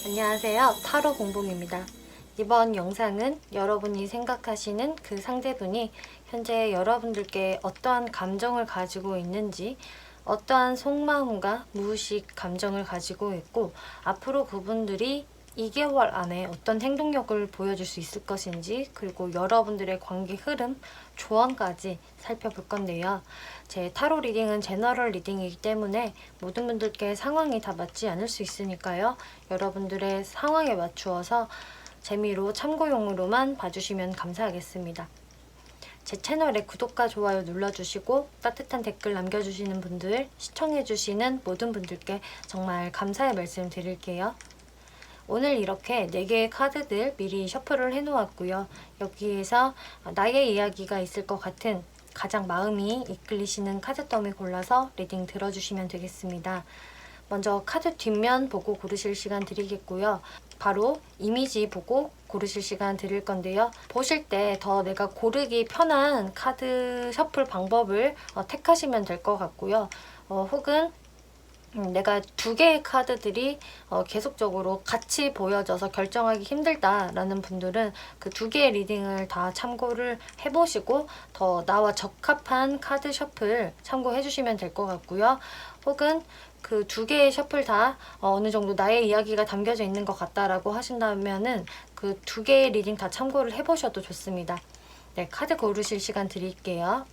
안녕하세요. 타로 봉봉입니다. 이번 영상은 여러분이 생각하시는 그 상대분이 현재 여러분들께 어떠한 감정을 가지고 있는지, 어떠한 속마음과 무의식 감정을 가지고 있고, 앞으로 그분들이 2개월 안에 어떤 행동력을 보여줄 수 있을 것인지, 그리고 여러분들의 관계 흐름, 조언까지 살펴볼 건데요. 제 타로 리딩은 제너럴 리딩이기 때문에 모든 분들께 상황이 다 맞지 않을 수 있으니까요. 여러분들의 상황에 맞추어서 재미로 참고용으로만 봐주시면 감사하겠습니다. 제 채널에 구독과 좋아요 눌러주시고 따뜻한 댓글 남겨주시는 분들, 시청해주시는 모든 분들께 정말 감사의 말씀 드릴게요. 오늘 이렇게 4개의 카드들 미리 셔플을 해놓았고요. 여기에서 나의 이야기가 있을 것 같은 가장 마음이 이끌리시는 카드 더미 골라서 리딩 들어주시면 되겠습니다. 먼저 카드 뒷면 보고 고르실 시간 드리겠고요. 바로 이미지 보고 고르실 시간 드릴 건데요. 보실 때 더 내가 고르기 편한 카드 셔플 방법을 택하시면 될 것 같고요. 혹은 내가 2개의 카드들이 계속적으로 같이 보여져서 결정하기 힘들다라는 분들은 그 2개의 리딩을 다 참고를 해보시고 더 나와 적합한 카드 셔플 참고해 주시면 될 것 같고요. 혹은 그 2개의 셔플 다 어느 정도 나의 이야기가 담겨져 있는 것 같다라고 하신다면은 그 2개의 리딩 다 참고를 해보셔도 좋습니다. 네, 카드 고르실 시간 드릴게요.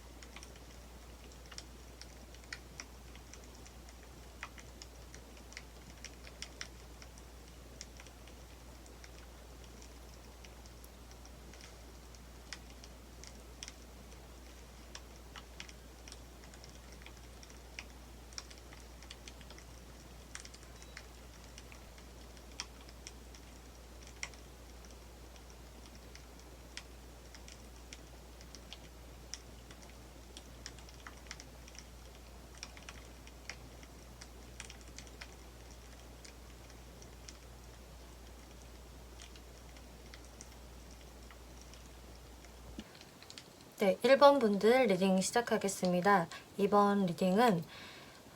네, 1번 분들 리딩 시작하겠습니다. 이번 리딩은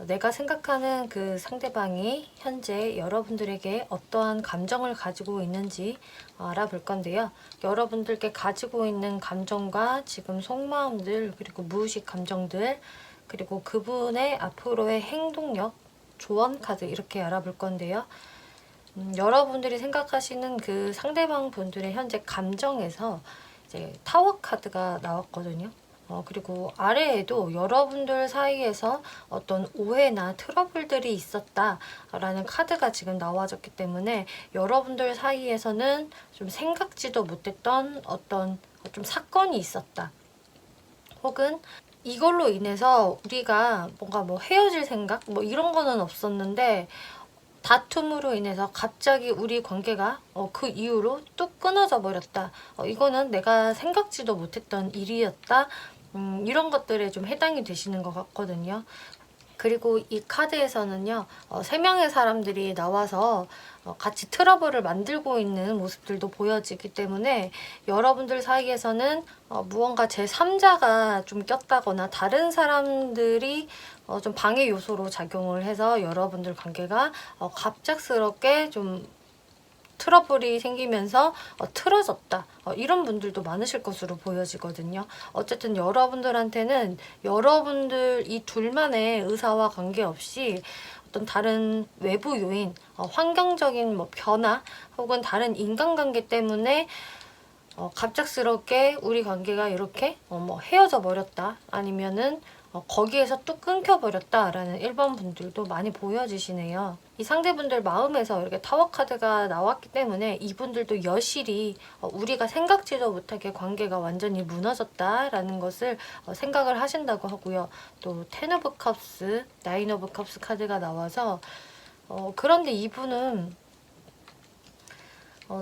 내가 생각하는 그 상대방이 현재 여러분들에게 어떠한 감정을 가지고 있는지 알아볼 건데요. 여러분들께 가지고 있는 감정과 지금 속마음들, 그리고 무의식 감정들, 그리고 그분의 앞으로의 행동력, 조언 카드 이렇게 알아볼 건데요. 여러분들이 생각하시는 그 상대방 분들의 현재 감정에서 이제 타워 카드가 나왔거든요. 그리고 아래에도 여러분들 사이에서 어떤 오해나 트러블들이 있었다라는 카드가 지금 나와졌기 때문에 여러분들 사이에서는 좀 생각지도 못했던 어떤 좀 사건이 있었다. 혹은 이걸로 인해서 우리가 뭔가 뭐 헤어질 생각? 뭐 이런 거는 없었는데 다툼으로 인해서 갑자기 우리 관계가 그 이후로 뚝 끊어져 버렸다. 이거는 내가 생각지도 못했던 일이었다. 이런 것들에 좀 해당이 되시는 것 같거든요. 그리고 이 카드에서는요, 3명의 사람들이 나와서 같이 트러블을 만들고 있는 모습들도 보여지기 때문에 여러분들 사이에서는 무언가 제3자가 좀 꼈다거나 다른 사람들이 좀 방해 요소로 작용을 해서 여러분들 관계가 갑작스럽게 좀 트러블이 생기면서 틀어졌다. 이런 분들도 많으실 것으로 보여지거든요. 어쨌든 여러분들한테는 여러분들 이 둘만의 의사와 관계없이 어떤 다른 외부 요인, 환경적인 뭐 변화 혹은 다른 인간관계 때문에 갑작스럽게 우리 관계가 이렇게 뭐 헤어져 버렸다. 아니면은 거기에서 뚝 끊겨버렸다라는 1번 분들도 많이 보여지시네요. 이 상대분들 마음에서 이렇게 타워 카드가 나왔기 때문에 이분들도 여실히 우리가 생각지도 못하게 관계가 완전히 무너졌다라는 것을 생각을 하신다고 하고요. 또 텐 오브 컵스, 나인 오브 컵스 카드가 나와서 그런데 이분은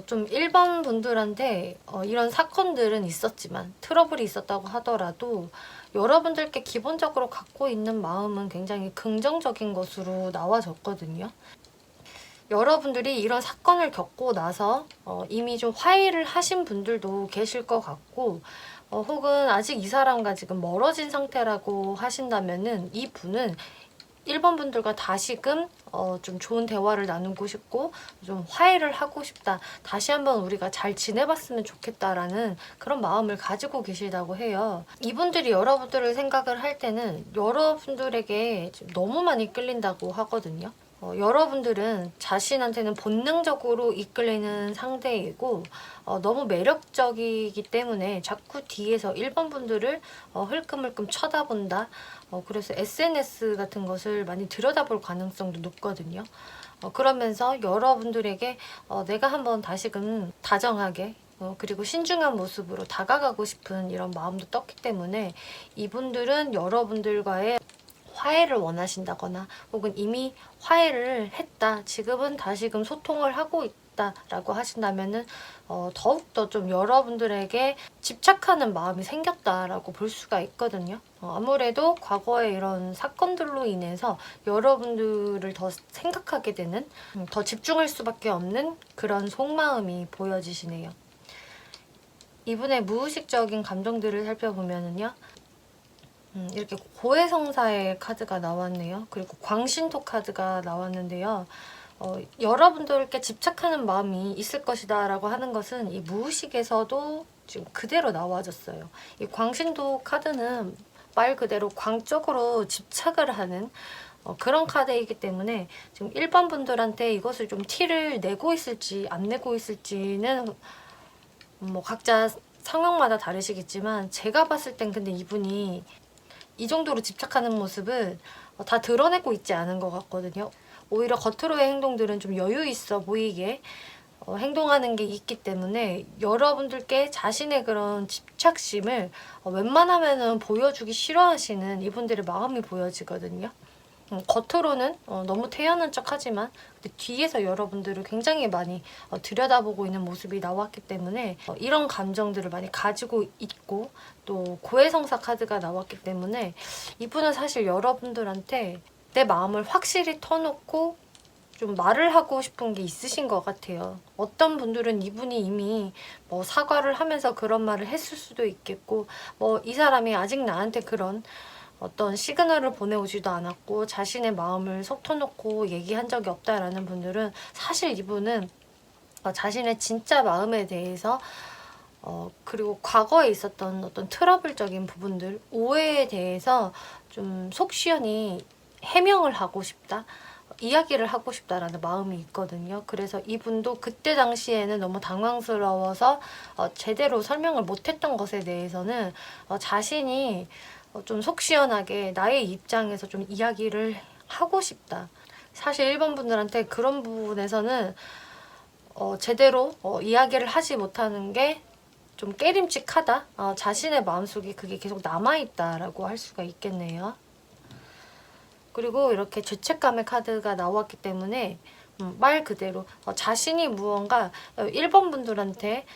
좀 1번 분들한테 이런 사건들은 있었지만 트러블이 있었다고 하더라도 여러분들께 기본적으로 갖고 있는 마음은 굉장히 긍정적인 것으로 나와졌거든요. 여러분들이 이런 사건을 겪고 나서 이미 좀 화해를 하신 분들도 계실 것 같고 혹은 아직 이 사람과 지금 멀어진 상태라고 하신다면은 이 분은 1번 분들과 다시금 좀 좋은 대화를 나누고 싶고 좀 화해를 하고 싶다. 다시 한번 우리가 잘 지내봤으면 좋겠다라는 그런 마음을 가지고 계시다고 해요. 이분들이 여러분들을 생각을 할 때는 여러분들에게 너무 많이 끌린다고 하거든요. 여러분들은 자신한테는 본능적으로 이끌리는 상대이고 너무 매력적이기 때문에 자꾸 뒤에서 1번 분들을 흘끔흘끔 쳐다본다. 그래서 SNS 같은 것을 많이 들여다볼 가능성도 높거든요. 그러면서 여러분들에게 내가 한번 다시금 다정하게 그리고 신중한 모습으로 다가가고 싶은 이런 마음도 떴기 때문에 이분들은 여러분들과의 화해를 원하신다거나 혹은 이미 화해를 했다. 지금은 다시금 소통을 하고 있다라고 하신다면은 더욱더 좀 여러분들에게 집착하는 마음이 생겼다라고 볼 수가 있거든요. 아무래도 과거의 이런 사건들로 인해서 여러분들을 더 생각하게 되는 더 집중할 수밖에 없는 그런 속마음이 보여지시네요. 이분의 무의식적인 감정들을 살펴보면은요. 이렇게 고해성사의 카드가 나왔네요. 그리고 광신토 카드가 나왔는데요. 여러분들께 집착하는 마음이 있을 것이다 라고 하는 것은 이 무의식에서도 지금 그대로 나와졌어요. 이 광신토 카드는 말 그대로 광적으로 집착을 하는 그런 카드이기 때문에 지금 1번 분들한테 이것을 좀 티를 내고 있을지 안 내고 있을지는 뭐 각자 성향마다 다르시겠지만 제가 봤을 땐 근데 이분이 이 정도로 집착하는 모습을 다 드러내고 있지 않은 것 같거든요. 오히려 겉으로의 행동들은 좀 여유 있어 보이게 행동하는 게 있기 때문에 여러분들께 자신의 그런 집착심을 웬만하면은 보여주기 싫어하시는 이분들의 마음이 보여지거든요. 겉으로는 너무 태연한 척 하지만 뒤에서 여러분들을 굉장히 많이 들여다보고 있는 모습이 나왔기 때문에 이런 감정들을 많이 가지고 있고 또 고해성사 카드가 나왔기 때문에 이분은 사실 여러분들한테 내 마음을 확실히 터놓고 좀 말을 하고 싶은 게 있으신 것 같아요. 어떤 분들은 이분이 이미 뭐 사과를 하면서 그런 말을 했을 수도 있겠고 뭐 이 사람이 아직 나한테 그런 어떤 시그널을 보내오지도 않았고 자신의 마음을 속 터놓고 얘기한 적이 없다라는 분들은 사실 이분은 자신의 진짜 마음에 대해서 그리고 과거에 있었던 어떤 트러블적인 부분들, 오해에 대해서 좀 속 시원히 해명을 하고 싶다. 이야기를 하고 싶다라는 마음이 있거든요. 그래서 이분도 그때 당시에는 너무 당황스러워서 제대로 설명을 못했던 것에 대해서는 자신이 좀 속 시원하게 나의 입장에서 좀 이야기를 하고 싶다. 사실 1번 분들한테 그런 부분에서는 제대로 이야기를 하지 못하는 게 좀 깨림칙하다. 자신의 마음속에 그게 계속 남아있다라고 할 수가 있겠네요. 그리고 이렇게 죄책감의 카드가 나왔기 때문에 말 그대로 자신이 무언가 1번 분들한테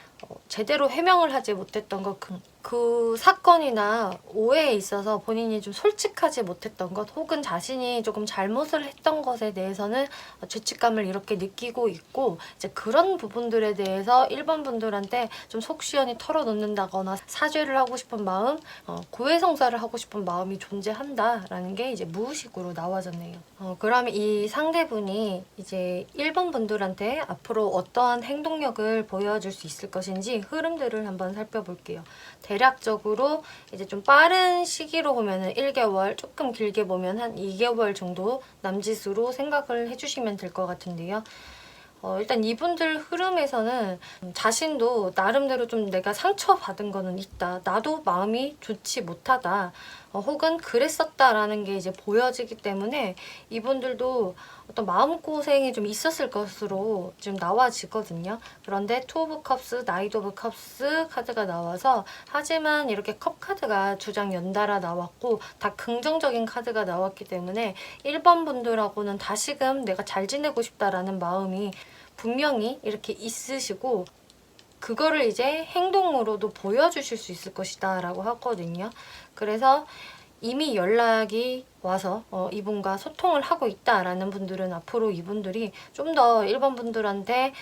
제대로 해명을 하지 못했던 것, 그 사건이나 오해에 있어서 본인이 좀 솔직하지 못했던 것 혹은 자신이 조금 잘못을 했던 것에 대해서는 죄책감을 이렇게 느끼고 있고 이제 그런 부분들에 대해서 1번 분들한테 좀 속 시원히 털어놓는다거나 사죄를 하고 싶은 마음, 고해성사를 하고 싶은 마음이 존재한다라는 게 이제 무의식으로 나와졌네요. 그러면 이 상대분이 이제 1번 분들한테 앞으로 어떠한 행동력을 보여줄 수 있을 것인지 흐름들을 한번 살펴볼게요. 대략적으로 이제 좀 빠른 시기로 보면은 1개월, 조금 길게 보면 한 2개월 정도 남짓으로 생각을 해주시면 될 것 같은데요. 일단 이분들 흐름에서는 자신도 나름대로 좀 내가 상처받은 거는 있다. 나도 마음이 좋지 못하다. 혹은 그랬었다라는 게 이제 보여지기 때문에 이분들도 어떤 마음고생이 좀 있었을 것으로 지금 나와지거든요. 그런데 투 오브 컵스, 나이트 오브 컵스 카드가 나와서 하지만 이렇게 컵 카드가 두 장 연달아 나왔고 다 긍정적인 카드가 나왔기 때문에 1번 분들하고는 다시금 내가 잘 지내고 싶다라는 마음이 분명히 이렇게 있으시고 그거를 이제 행동으로도 보여주실 수 있을 것이다 라고 하거든요. 그래서 이미 연락이 와서 이분과 소통을 하고 있다라는 분들은 앞으로 이분들이 좀 더 1번 분들한테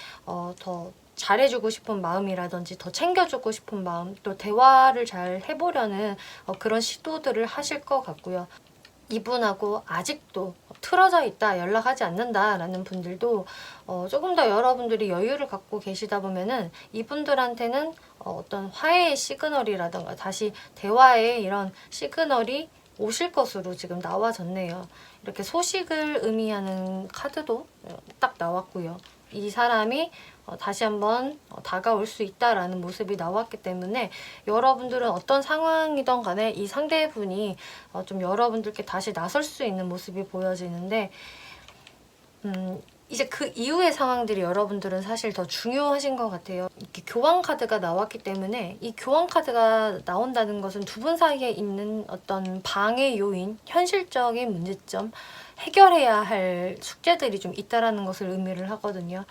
더 잘해주고 싶은 마음이라든지 더 챙겨주고 싶은 마음 또 대화를 잘 해보려는 그런 시도들을 하실 것 같고요. 이분하고 아직도 틀어져 있다, 연락하지 않는다 라는 분들도 조금 더 여러분들이 여유를 갖고 계시다 보면은 이분들한테는 어떤 화해의 시그널이라던가 다시 대화의 이런 시그널이 오실 것으로 지금 나와졌네요. 이렇게 소식을 의미하는 카드도 딱 나왔고요. 이 사람이 다시 한번 다가올 수 있다라는 모습이 나왔기 때문에 여러분들은 어떤 상황이든 간에 이 상대분이 좀 여러분들께 다시 나설 수 있는 모습이 보여지는데 이제 그 이후의 상황들이 여러분들은 사실 더 중요하신 것 같아요. 이렇게 교환 카드가 나왔기 때문에 이 교환 카드가 나온다는 것은 두 분 사이에 있는 어떤 방해 요인, 현실적인 문제점, 해결해야 할 숙제들이 좀 있다라는 것을 의미를 하거든요.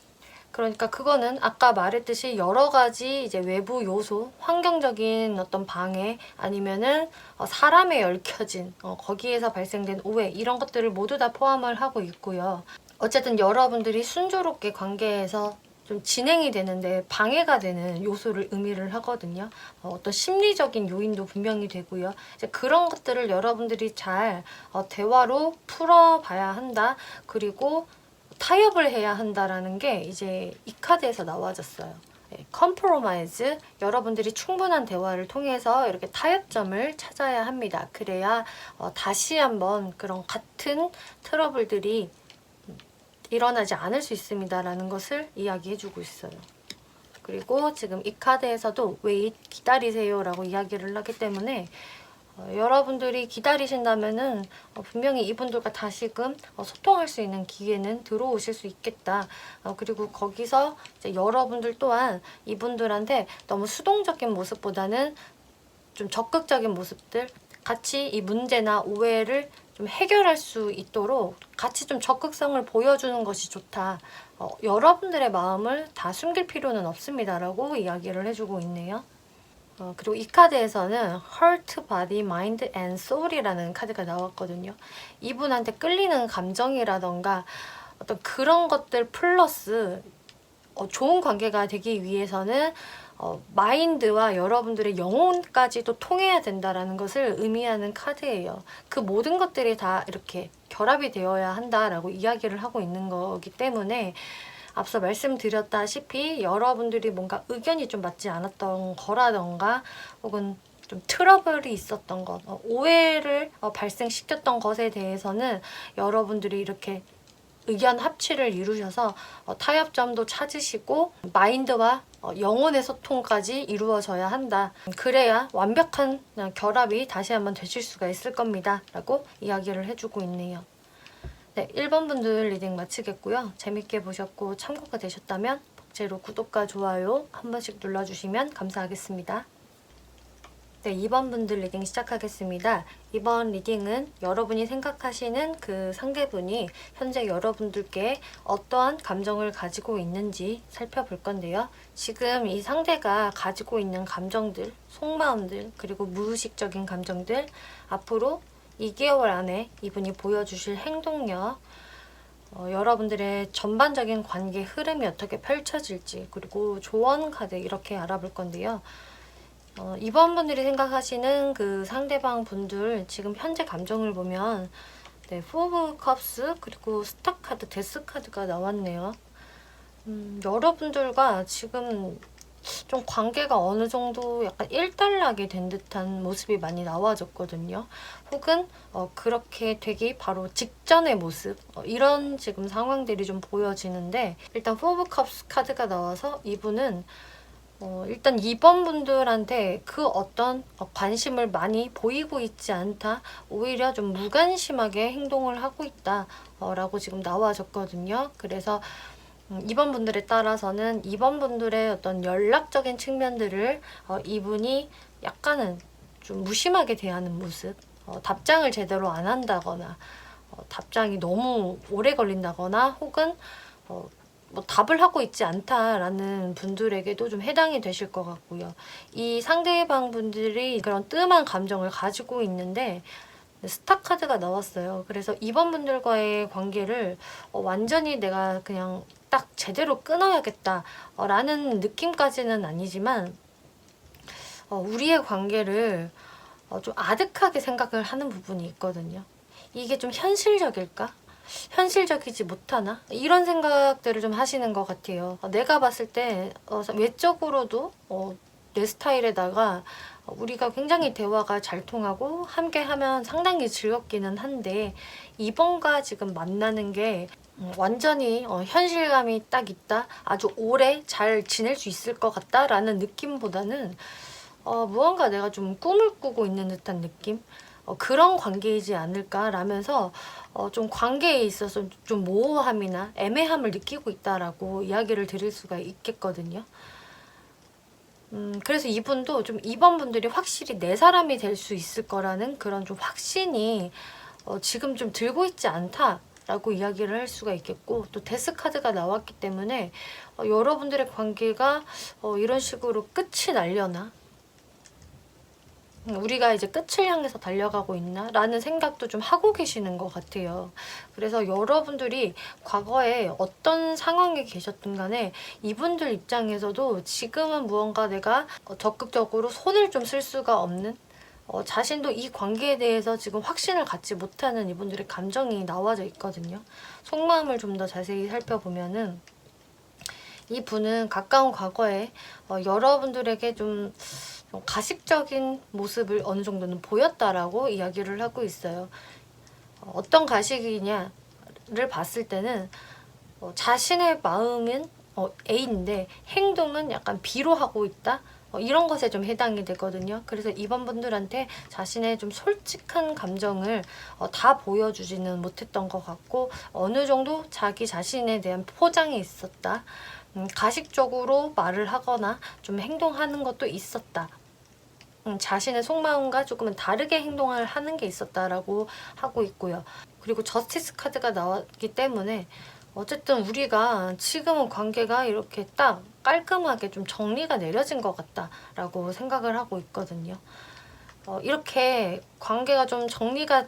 그러니까 그거는 아까 말했듯이 여러 가지 이제 외부 요소, 환경적인 어떤 방해 아니면은 사람에 얽혀진 거기에서 발생된 오해 이런 것들을 모두 다 포함을 하고 있고요. 어쨌든 여러분들이 순조롭게 관계에서 좀 진행이 되는데 방해가 되는 요소를 의미를 하거든요. 어떤 심리적인 요인도 분명히 되고요. 이제 그런 것들을 여러분들이 잘 대화로 풀어봐야 한다. 그리고 타협을 해야 한다라는 게 이제 이 카드에서 나와졌어요. 컴프로마이즈, 여러분들이 충분한 대화를 통해서 이렇게 타협점을 찾아야 합니다. 그래야 다시 한번 그런 같은 트러블들이 일어나지 않을 수 있습니다 라는 것을 이야기해주고 있어요. 그리고 지금 이 카드에서도 wait, 기다리세요 라고 이야기를 하기 때문에 여러분들이 기다리신다면은 분명히 이분들과 다시금 소통할 수 있는 기회는 들어오실 수 있겠다. 그리고 거기서 이제 여러분들 또한 이분들한테 너무 수동적인 모습보다는 좀 적극적인 모습들, 같이 이 문제나 오해를 좀 해결할 수 있도록 같이 좀 적극성을 보여주는 것이 좋다. 여러분들의 마음을 다 숨길 필요는 없습니다 라고 이야기를 해주고 있네요. 그리고 이 카드에서는 Heart, Body, Mind and Soul이라는 카드가 나왔거든요. 이분한테 끌리는 감정이라던가 어떤 그런 것들 플러스 좋은 관계가 되기 위해서는 마인드와 여러분들의 영혼까지도 통해야 된다라는 것을 의미하는 카드예요. 그 모든 것들이 다 이렇게 결합이 되어야 한다라고 이야기를 하고 있는 거기 때문에 앞서 말씀드렸다시피 여러분들이 뭔가 의견이 좀 맞지 않았던 거라던가 혹은 좀 트러블이 있었던 것, 오해를 발생시켰던 것에 대해서는 여러분들이 이렇게 의견 합치를 이루셔서 타협점도 찾으시고 마인드와 영혼의 소통까지 이루어져야 한다. 그래야 완벽한 결합이 다시 한번 되실 수가 있을 겁니다. 라고 이야기를 해주고 있네요. 네, 1번 분들 리딩 마치겠고요. 재밌게 보셨고 참고가 되셨다면 복제로 구독과 좋아요 한 번씩 눌러주시면 감사하겠습니다. 네, 2번 분들 리딩 시작하겠습니다. 이번 리딩은 여러분이 생각하시는 그 상대분이 현재 여러분들께 어떠한 감정을 가지고 있는지 살펴볼 건데요. 지금 이 상대가 가지고 있는 감정들, 속마음들, 그리고 무의식적인 감정들, 앞으로 2개월 안에 이분이 보여주실 행동력, 여러분들의 전반적인 관계 흐름이 어떻게 펼쳐질지, 그리고 조언 카드 이렇게 알아볼 건데요. 이번 분들이 생각하시는 그 상대방 분들 지금 현재 감정을 보면 네, 4 오브 컵스 그리고 스타 카드, 데스 카드가 나왔네요. 여러분들과 지금 좀 관계가 어느 정도 약간 일단락이 된 듯한 모습이 많이 나와졌거든요. 혹은 그렇게 되기 바로 직전의 모습, 이런 지금 상황들이 좀 보여지는데 일단 4 오브 컵스 카드가 나와서 이분은 일단 2번 분들한테 그 어떤 관심을 많이 보이고 있지 않다. 오히려 좀 무관심하게 행동을 하고 있다. 라고 지금 나와졌거든요. 그래서 2번 분들에 따라서는 2번 분들의 어떤 연락적인 측면들을 이분이 약간은 좀 무심하게 대하는 모습, 답장을 제대로 안 한다거나 답장이 너무 오래 걸린다거나 혹은 뭐 답을 하고 있지 않다라는 분들에게도 좀 해당이 되실 것 같고요. 이 상대방 분들이 그런 뜸한 감정을 가지고 있는데 스타 카드가 나왔어요. 그래서 이번 분들과의 관계를 완전히 내가 그냥 딱 제대로 끊어야겠다 라는 느낌까지는 아니지만 우리의 관계를 좀 아득하게 생각을 하는 부분이 있거든요. 이게 좀 현실적일까? 현실적이지 못하나? 이런 생각들을 좀 하시는 것 같아요. 내가 봤을 때 외적으로도 내 스타일에다가 우리가 굉장히 대화가 잘 통하고 함께 하면 상당히 즐겁기는 한데 이번과 지금 만나는 게 완전히 현실감이 딱 있다, 아주 오래 잘 지낼 수 있을 것 같다라는 느낌보다는 무언가 내가 좀 꿈을 꾸고 있는 듯한 느낌? 그런 관계이지 않을까라면서 좀 관계에 있어서 좀 모호함이나 애매함을 느끼고 있다라고 이야기를 드릴 수가 있겠거든요. 그래서 이분도 좀 이번 분들이 확실히 내 사람이 될 수 있을 거라는 그런 좀 확신이 지금 좀 들고 있지 않다라고 이야기를 할 수가 있겠고, 또 데스 카드가 나왔기 때문에 여러분들의 관계가 이런 식으로 끝이 날려나? 우리가 이제 끝을 향해서 달려가고 있나? 라는 생각도 좀 하고 계시는 것 같아요. 그래서 여러분들이 과거에 어떤 상황에 계셨든 간에 이분들 입장에서도 지금은 무언가 내가 적극적으로 손을 좀 쓸 수가 없는, 자신도 이 관계에 대해서 지금 확신을 갖지 못하는 이분들의 감정이 나와져 있거든요. 속마음을 좀 더 자세히 살펴보면은 이 분은 가까운 과거에 여러분들에게 좀 가식적인 모습을 어느 정도는 보였다라고 이야기를 하고 있어요. 어떤 가식이냐를 봤을 때는 자신의 마음은 A인데 행동은 약간 B로 하고 있다? 이런 것에 좀 해당이 되거든요. 그래서 이번 분들한테 자신의 좀 솔직한 감정을 다 보여주지는 못했던 것 같고, 어느 정도 자기 자신에 대한 포장이 있었다. 가식적으로 말을 하거나 좀 행동하는 것도 있었다. 자신의 속마음과 조금은 다르게 행동을 하는 게 있었다라고 하고 있고요. 그리고 저스티스 카드가 나왔기 때문에 어쨌든 우리가 지금은 관계가 이렇게 딱 깔끔하게 좀 정리가 내려진 것 같다라고 생각을 하고 있거든요. 이렇게 관계가 좀 정리가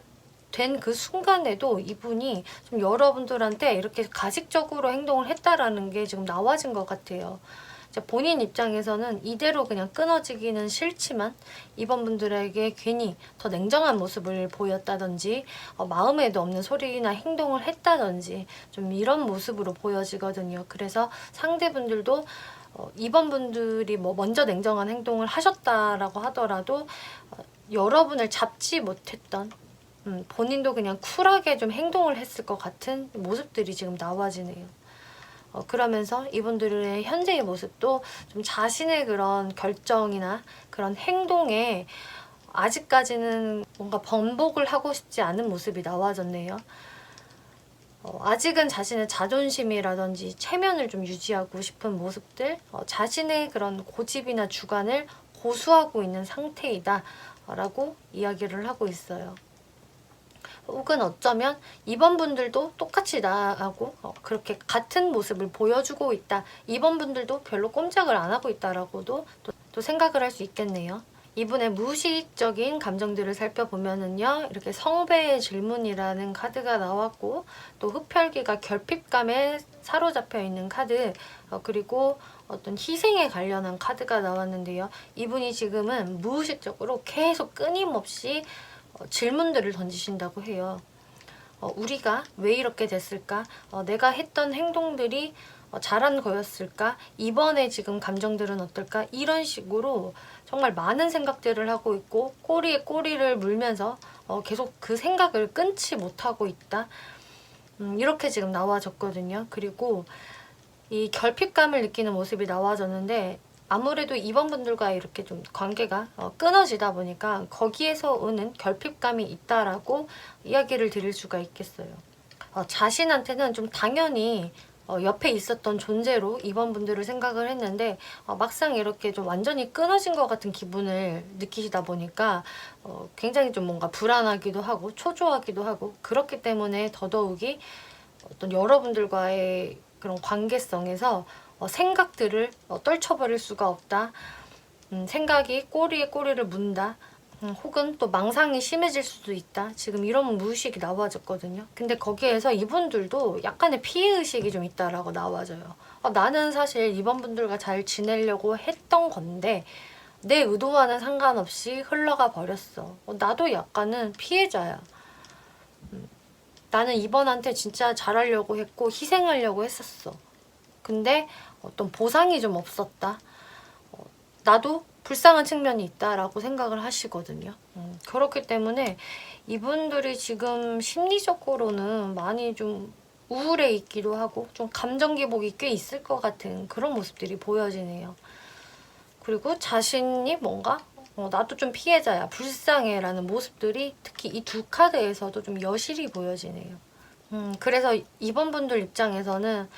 된 그 순간에도 이분이 좀 여러분들한테 이렇게 가식적으로 행동을 했다라는 게 지금 나와진 것 같아요. 본인 입장에서는 이대로 그냥 끊어지기는 싫지만 이번 분들에게 괜히 더 냉정한 모습을 보였다든지 마음에도 없는 소리나 행동을 했다든지 좀 이런 모습으로 보여지거든요. 그래서 상대분들도 이번 분들이 뭐 먼저 냉정한 행동을 하셨다라고 하더라도 여러분을 잡지 못했던, 본인도 그냥 쿨하게 좀 행동을 했을 것 같은 모습들이 지금 나와지네요. 그러면서 이분들의 현재의 모습도 좀 자신의 그런 결정이나 그런 행동에 아직까지는 뭔가 번복을 하고 싶지 않은 모습이 나와졌네요. 아직은 자신의 자존심이라든지 체면을 좀 유지하고 싶은 모습들, 자신의 그런 고집이나 주관을 고수하고 있는 상태이다 라고 이야기를 하고 있어요. 혹은 어쩌면 이번 분들도 똑같이 나하고 그렇게 같은 모습을 보여주고 있다. 이번 분들도 별로 꼼짝을 안 하고 있다라고도 또 생각을 할 수 있겠네요. 이분의 무의식적인 감정들을 살펴보면은요, 이렇게 성배의 질문이라는 카드가 나왔고, 또 흡혈귀가 결핍감에 사로잡혀 있는 카드, 그리고 어떤 희생에 관련한 카드가 나왔는데요. 이분이 지금은 무의식적으로 계속 끊임없이 질문들을 던지신다고 해요. 우리가 왜 이렇게 됐을까? 내가 했던 행동들이 잘한 거였을까? 이번에 지금 감정들은 어떨까? 이런 식으로 정말 많은 생각들을 하고 있고 꼬리에 꼬리를 물면서 계속 그 생각을 끊지 못하고 있다. 이렇게 지금 나와졌거든요. 그리고 이 결핍감을 느끼는 모습이 나와졌는데, 아무래도 이번 분들과 이렇게 좀 관계가 끊어지다 보니까 거기에서 오는 결핍감이 있다라고 이야기를 드릴 수가 있겠어요. 자신한테는 좀 당연히 옆에 있었던 존재로 이번 분들을 생각을 했는데 막상 이렇게 좀 완전히 끊어진 것 같은 기분을 느끼시다 보니까 굉장히 좀 뭔가 불안하기도 하고 초조하기도 하고, 그렇기 때문에 더더욱이 어떤 여러분들과의 그런 관계성에서 생각들을 떨쳐버릴 수가 없다. 생각이 꼬리에 꼬리를 문다. 혹은 또 망상이 심해질 수도 있다. 지금 이런 무의식이 나와졌거든요. 근데 거기에서 이분들도 약간의 피해의식이 좀 있다라고 나와져요. 나는 사실 이번 분들과 잘 지내려고 했던 건데 내 의도와는 상관없이 흘러가 버렸어. 나도 약간은 피해자야. 나는 이번한테 진짜 잘하려고 했고 희생하려고 했었어. 근데 어떤 보상이 좀 없었다. 나도 불쌍한 측면이 있다라고 생각을 하시거든요. 그렇기 때문에 이분들이 지금 심리적으로는 많이 좀 우울해 있기도 하고 좀 감정 기복이 꽤 있을 것 같은 그런 모습들이 보여지네요. 그리고 자신이 뭔가 나도 좀 피해자야, 불쌍해 라는 모습들이 특히 이 두 카드에서도 좀 여실히 보여지네요. 그래서 이번 분들 입장에서는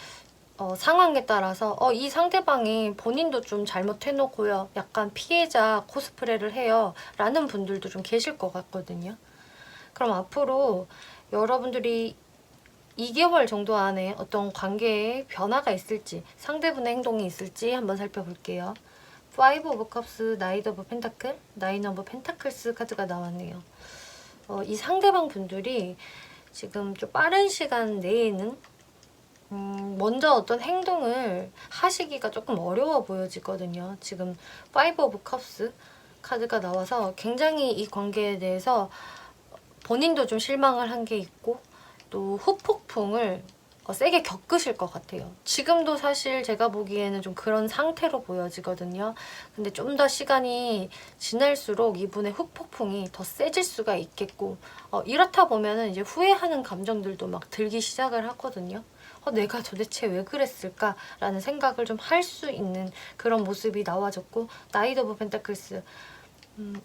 상황에 따라서 이 상대방이 본인도 좀 잘못해놓고요. 약간 피해자 코스프레를 해요. 라는 분들도 좀 계실 것 같거든요. 그럼 앞으로 여러분들이 2개월 정도 안에 어떤 관계에 변화가 있을지, 상대분의 행동이 있을지 한번 살펴볼게요. 5 오브 컵스, 나이트 오브 펜타클, 나인 오브 펜타클스 카드가 나왔네요. 이 상대방 분들이 지금 좀 빠른 시간 내에는 먼저 어떤 행동을 하시기가 조금 어려워 보여지거든요. 지금 5 오브 컵스 카드가 나와서 굉장히 이 관계에 대해서 본인도 좀 실망을 한 게 있고 또 후폭풍을 세게 겪으실 것 같아요. 지금도 사실 제가 보기에는 좀 그런 상태로 보여지거든요. 근데 좀 더 시간이 지날수록 이분의 후폭풍이 더 세질 수가 있겠고 이렇다 보면은 이제 후회하는 감정들도 막 들기 시작을 하거든요. 내가 도대체 왜 그랬을까라는 생각을 좀 할 수 있는 그런 모습이 나와졌고 나이트 오브 펜타클스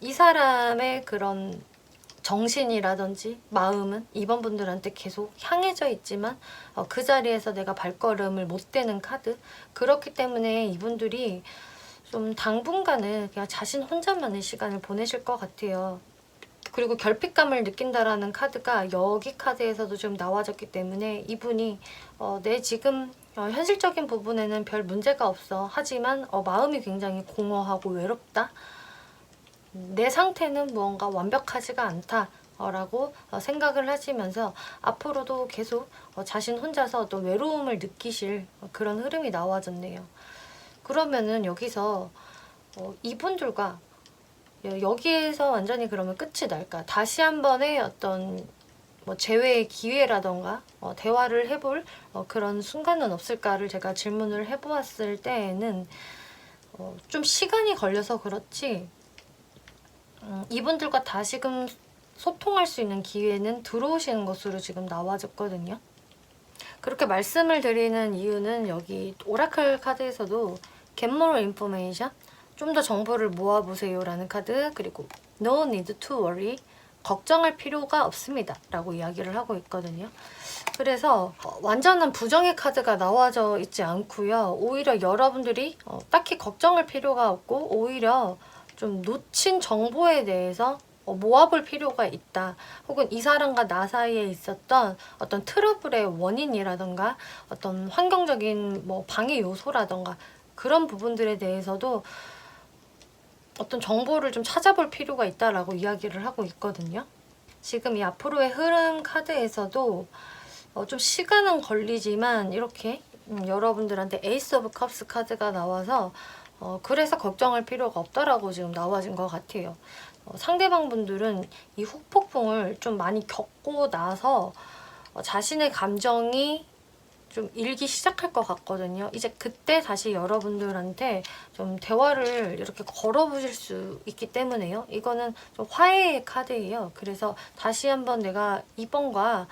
이 사람의 그런 정신이라든지 마음은 이번 분들한테 계속 향해져 있지만 그 자리에서 내가 발걸음을 못 대는 카드 그렇기 때문에 이분들이 좀 당분간은 그냥 자신 혼자만의 시간을 보내실 것 같아요. 그리고 결핍감을 느낀다라는 카드가 여기 카드에서도 좀 나와졌기 때문에 이분이 내 지금 현실적인 부분에는 별 문제가 없어. 하지만 마음이 굉장히 공허하고 외롭다. 내 상태는 무언가 완벽하지가 않다. 라고 생각을 하시면서 앞으로도 계속 자신 혼자서 어떤 외로움을 느끼실 그런 흐름이 나와졌네요. 그러면은 여기서 이분들과 여기에서 완전히 그러면 끝이 날까? 다시 한 번의 어떤 뭐 재회의 기회라던가 대화를 해볼 그런 순간은 없을까를 제가 질문을 해보았을 때에는 좀 시간이 걸려서 그렇지 이분들과 다시금 소통할 수 있는 기회는 들어오시는 것으로 지금 나와졌거든요. 그렇게 말씀을 드리는 이유는 여기 오라클 카드에서도 Get more information, 좀 더 정보를 모아보세요 라는 카드, 그리고 No need to worry, 걱정할 필요가 없습니다 라고 이야기를 하고 있거든요. 그래서 완전한 부정의 카드가 나와져 있지 않고요. 오히려 여러분들이 딱히 걱정할 필요가 없고 오히려 좀 놓친 정보에 대해서 모아볼 필요가 있다. 혹은 이 사람과 나 사이에 있었던 어떤 트러블의 원인이라던가 어떤 환경적인 뭐 방해 요소라던가 그런 부분들에 대해서도 어떤 정보를 좀 찾아볼 필요가 있다라고 이야기를 하고 있거든요. 지금 이 앞으로의 흐름 카드에서도 좀 시간은 걸리지만 이렇게 여러분들한테 에이스 오브 컵스 카드가 나와서 그래서 걱정할 필요가 없다라고 지금 나와진 것 같아요. 상대방 분들은 이 후폭풍을 좀 많이 겪고 나서 자신의 감정이 좀 일기 시작할 것 같거든요. 이제 그때 다시 여러분들한테 좀 대화를 이렇게 걸어보실 수 있기 때문에요. 이거는 좀 화해의 카드예요. 그래서 다시 한번 내가 이번과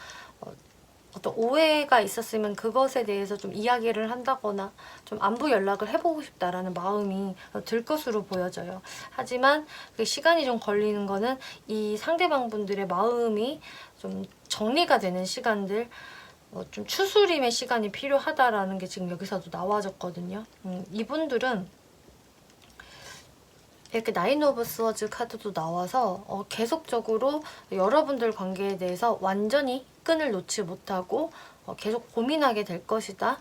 어떤 오해가 있었으면 그것에 대해서 좀 이야기를 한다거나 좀 안부 연락을 해보고 싶다라는 마음이 들 것으로 보여져요. 하지만 그 시간이 좀 걸리는 거는 이 상대방 분들의 마음이 좀 정리가 되는 시간들, 좀 추스림의 시간이 필요하다라는 게 지금 여기서도 나와졌거든요. 이분들은 이렇게 나인 오브 스워즈 카드도 나와서 계속적으로 여러분들 관계에 대해서 완전히 끈을 놓지 못하고 계속 고민하게 될 것이다.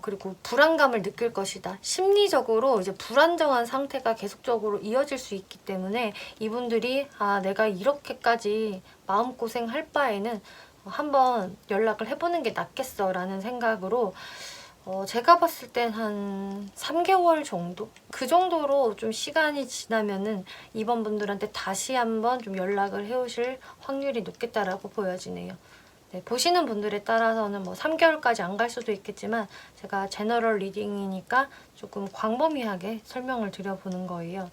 그리고 불안감을 느낄 것이다. 심리적으로 이제 불안정한 상태가 계속적으로 이어질 수 있기 때문에 이분들이 내가 이렇게까지 마음고생할 바에는 한번 연락을 해보는 게 낫겠어 라는 생각으로 제가 봤을 땐 한 3개월 정도? 그 정도로 좀 시간이 지나면은 이번 분들한테 다시 한번 좀 연락을 해오실 확률이 높겠다라고 보여지네요. 네, 보시는 분들에 따라서는 뭐 3개월까지 안 갈 수도 있겠지만 제가 제너럴 리딩이니까 조금 광범위하게 설명을 드려보는 거예요.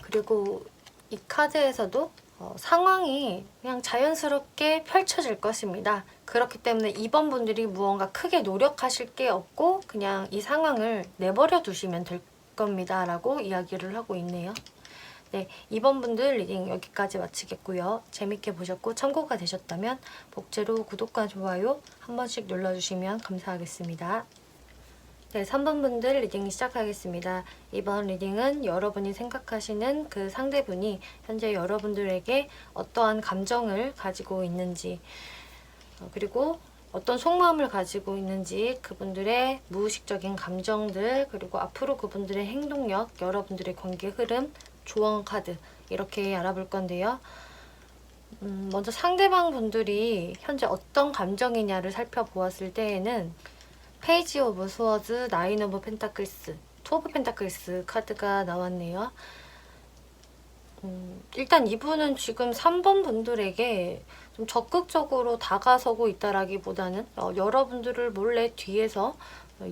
그리고 이 카드에서도 상황이 그냥 자연스럽게 펼쳐질 것입니다. 그렇기 때문에 이번 분들이 무언가 크게 노력하실 게 없고 그냥 이 상황을 내버려 두시면 될 겁니다. 라고 이야기를 하고 있네요. 네, 이번 분들 리딩 여기까지 마치겠고요. 재밌게 보셨고 참고가 되셨다면 복제로 구독과 좋아요 한 번씩 눌러주시면 감사하겠습니다. 네, 3번 분들 리딩 시작하겠습니다. 이번 리딩은 여러분이 생각하시는 그 상대분이 현재 여러분들에게 어떠한 감정을 가지고 있는지 그리고 어떤 속마음을 가지고 있는지 그분들의 무의식적인 감정들 그리고 앞으로 그분들의 행동력, 여러분들의 관계 흐름, 조언 카드 이렇게 알아볼 건데요. 먼저 상대방 분들이 현재 어떤 감정이냐를 살펴보았을 때에는 페이지 오브 스워드, 나인 오브 펜타클스, 투 오브 펜타클스 카드가 나왔네요. 일단 이분은 지금 3번 분들에게 좀 적극적으로 다가서고 있다라기보다는 여러분들을 몰래 뒤에서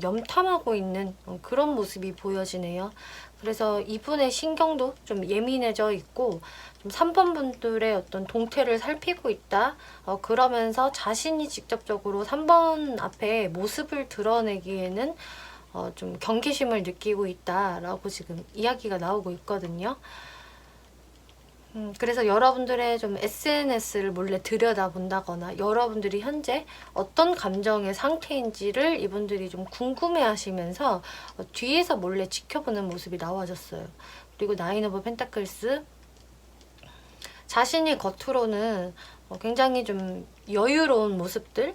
염탐하고 있는 그런 모습이 보여지네요. 그래서 이분의 신경도 좀 예민해져 있고 좀 3번 분들의 어떤 동태를 살피고 있다. 그러면서 자신이 직접적으로 3번 앞에 모습을 드러내기에는 좀 경계심을 느끼고 있다라고 지금 이야기가 나오고 있거든요. 그래서 여러분들의 좀 SNS를 몰래 들여다본다거나 여러분들이 현재 어떤 감정의 상태인지를 이분들이 좀 궁금해 하시면서 뒤에서 몰래 지켜보는 모습이 나와졌어요. 그리고 나인 오브 펜타클스 자신이 겉으로는 굉장히 좀 여유로운 모습들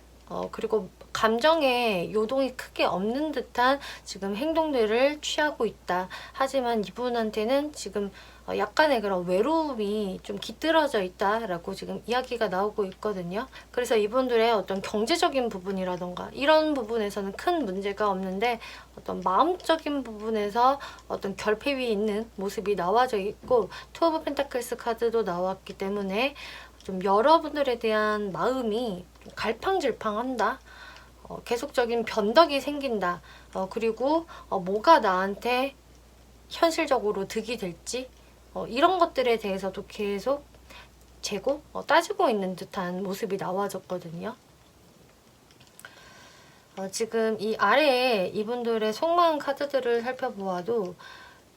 그리고 감정에 요동이 크게 없는 듯한 지금 행동들을 취하고 있다. 하지만 이분한테는 지금 약간의 그런 외로움이 좀 깃들어져 있다라고 지금 이야기가 나오고 있거든요. 그래서 이분들의 어떤 경제적인 부분이라던가 이런 부분에서는 큰 문제가 없는데 어떤 마음적인 부분에서 어떤 결핍이 있는 모습이 나와져 있고 투 오브 펜타클스 카드도 나왔기 때문에 좀 여러분들에 대한 마음이 좀 갈팡질팡한다. 계속적인 변덕이 생긴다. 그리고 뭐가 나한테 현실적으로 득이 될지 이런 것들에 대해서도 계속 재고 따지고 있는 듯한 모습이 나와졌거든요. 지금 이 아래에 이분들의 속마음 카드들을 살펴보아도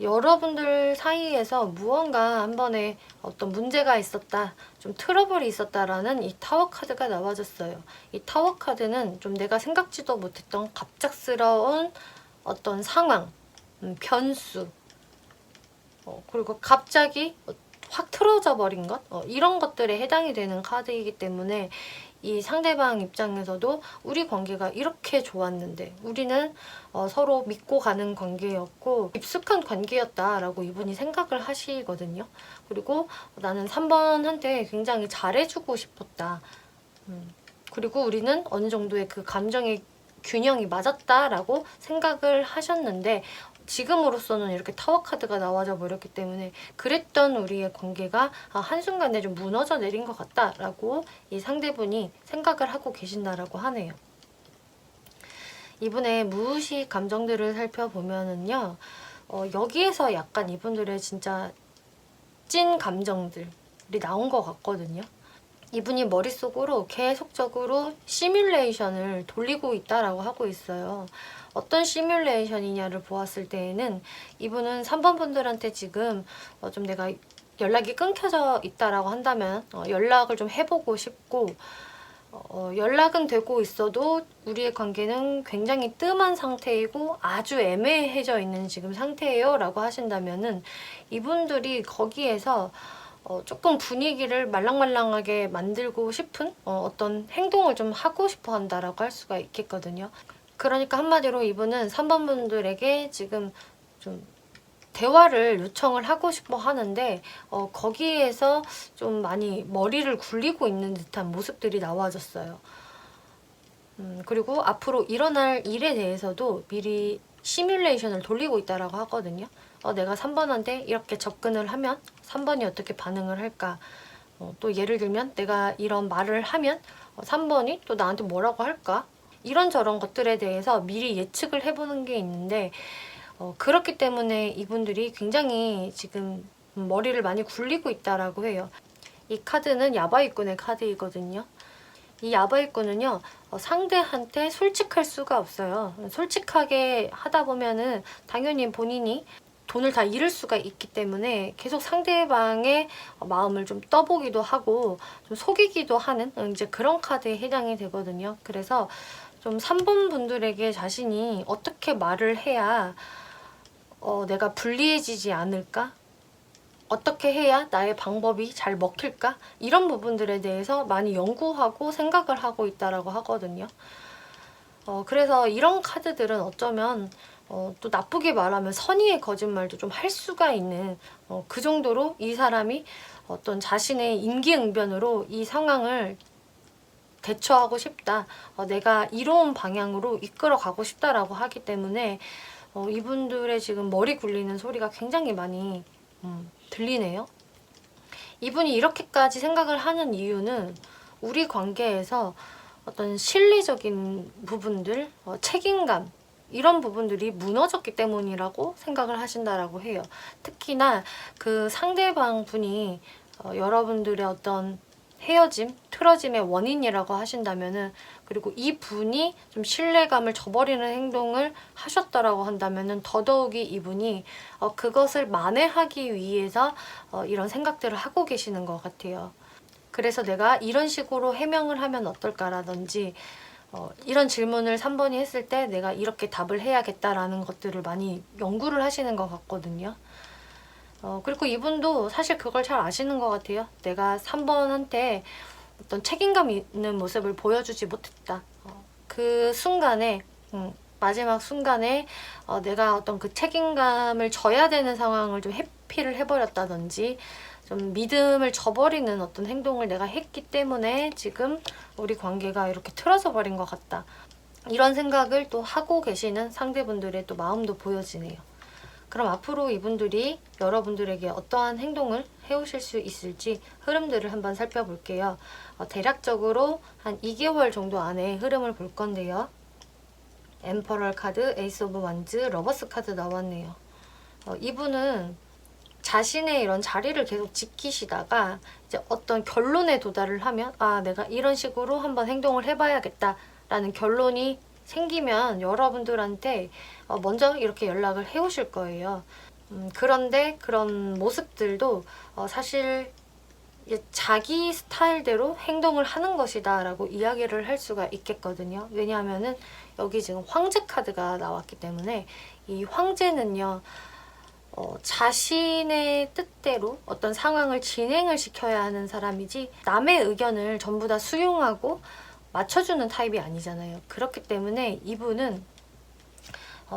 여러분들 사이에서 무언가 한 번에 어떤 문제가 있었다, 좀 트러블이 있었다라는 이 타워 카드가 나와졌어요. 이 타워 카드는 좀 내가 생각지도 못했던 갑작스러운 어떤 상황, 변수, 그리고 갑자기 확 틀어져 버린 것 이런 것들에 해당이 되는 카드이기 때문에 이 상대방 입장에서도 우리 관계가 이렇게 좋았는데 우리는 서로 믿고 가는 관계였고 깊숙한 관계였다라고 이분이 생각을 하시거든요. 그리고 나는 3번한테 굉장히 잘해주고 싶었다. 그리고 우리는 어느 정도의 그 감정의 균형이 맞았다라고 생각을 하셨는데 지금으로서는 이렇게 타워 카드가 나와져 버렸기 때문에 그랬던 우리의 관계가 한순간에 좀 무너져 내린 것 같다라고 이 상대분이 생각을 하고 계신다라고 하네요. 이분의 무의식 감정들을 살펴보면은요, 여기에서 약간 이분들의 진짜 찐 감정들이 나온 것 같거든요. 이분이 머릿속으로 계속적으로 시뮬레이션을 돌리고 있다라고 하고 있어요. 어떤 시뮬레이션이냐를 보았을 때에는 이분은 3번 분들한테 지금 좀 내가 연락이 끊겨져 있다라고 한다면 연락을 좀 해보고 싶고 연락은 되고 있어도 우리의 관계는 굉장히 뜸한 상태이고 아주 애매해져 있는 지금 상태예요 라고 하신다면은 이분들이 거기에서 조금 분위기를 말랑말랑하게 만들고 싶은 어떤 행동을 좀 하고 싶어 한다라고 할 수가 있겠거든요. 그러니까 한마디로 이분은 3번 분들에게 지금 좀 대화를 요청을 하고 싶어 하는데 거기에서 좀 많이 머리를 굴리고 있는 듯한 모습들이 나와졌어요. 그리고 앞으로 일어날 일에 대해서도 미리 시뮬레이션을 돌리고 있다라고 하거든요. 내가 3번한테 이렇게 접근을 하면 3번이 어떻게 반응을 할까? 또 예를 들면 내가 이런 말을 하면 3번이 또 나한테 뭐라고 할까? 이런저런 것들에 대해서 미리 예측을 해보는 게 있는데 그렇기 때문에 이분들이 굉장히 지금 머리를 많이 굴리고 있다라고 해요. 이 카드는 야바이꾼의 카드이거든요. 이 야바이꾼은요, 상대한테 솔직할 수가 없어요. 솔직하게 하다 보면은 당연히 본인이 돈을 다 잃을 수가 있기 때문에 계속 상대방의 마음을 좀 떠보기도 하고 좀 속이기도 하는 이제 그런 카드에 해당이 되거든요. 그래서 좀 3번 분들에게 자신이 어떻게 말을 해야 내가 불리해지지 않을까? 어떻게 해야 나의 방법이 잘 먹힐까? 이런 부분들에 대해서 많이 연구하고 생각을 하고 있다라고 하거든요. 그래서 이런 카드들은 어쩌면 또 나쁘게 말하면 선의의 거짓말도 좀 할 수가 있는 그 정도로 이 사람이 어떤 자신의 임기응변으로 이 상황을 대처하고 싶다. 내가 이로운 방향으로 이끌어 가고 싶다라고 하기 때문에 이분들의 지금 머리 굴리는 소리가 굉장히 많이 들리네요. 이분이 이렇게까지 생각을 하는 이유는 우리 관계에서 어떤 실리적인 부분들, 책임감 이런 부분들이 무너졌기 때문이라고 생각을 하신다라고 해요. 특히나 그 상대방 분이 여러분들의 어떤 헤어짐, 틀어짐의 원인이라고 하신다면은, 그리고 이 분이 좀 신뢰감을 저버리는 행동을 하셨다라고 한다면은 더더욱이 이분이 그것을 만회하기 위해서 이런 생각들을 하고 계시는 것 같아요. 그래서 내가 이런 식으로 해명을 하면 어떨까라든지 이런 질문을 3번이 했을 때 내가 이렇게 답을 해야겠다라는 것들을 많이 연구를 하시는 것 같거든요. 그리고 이분도 사실 그걸 잘 아시는 것 같아요. 내가 3번한테 어떤 책임감 있는 모습을 보여주지 못했다. 그 순간에 마지막 순간에 내가 어떤 그 책임감을 져야 되는 상황을 좀 회피를 해버렸다든지 좀 믿음을 저버리는 어떤 행동을 내가 했기 때문에 지금 우리 관계가 이렇게 틀어져 버린 것 같다. 이런 생각을 또 하고 계시는 상대분들의 또 마음도 보여지네요. 그럼 앞으로 이분들이 여러분들에게 어떠한 행동을 해오실 수 있을지 흐름들을 한번 살펴볼게요. 대략적으로 한 2개월 정도 안에 흐름을 볼 건데요. 엠퍼럴 카드, 에이스 오브 완즈, 러버스 카드 나왔네요. 이분은 자신의 이런 자리를 계속 지키시다가 이제 어떤 결론에 도달을 하면 내가 이런 식으로 한번 행동을 해봐야겠다라는 결론이 생기면 여러분들한테 먼저 이렇게 연락을 해오실 거예요. 그런데 그런 모습들도 사실 자기 스타일대로 행동을 하는 것이다 라고 이야기를 할 수가 있겠거든요. 왜냐하면은 여기 지금 황제 카드가 나왔기 때문에 이 황제는요, 자신의 뜻대로 어떤 상황을 진행을 시켜야 하는 사람이지 남의 의견을 전부 다 수용하고 맞춰주는 타입이 아니잖아요. 그렇기 때문에 이분은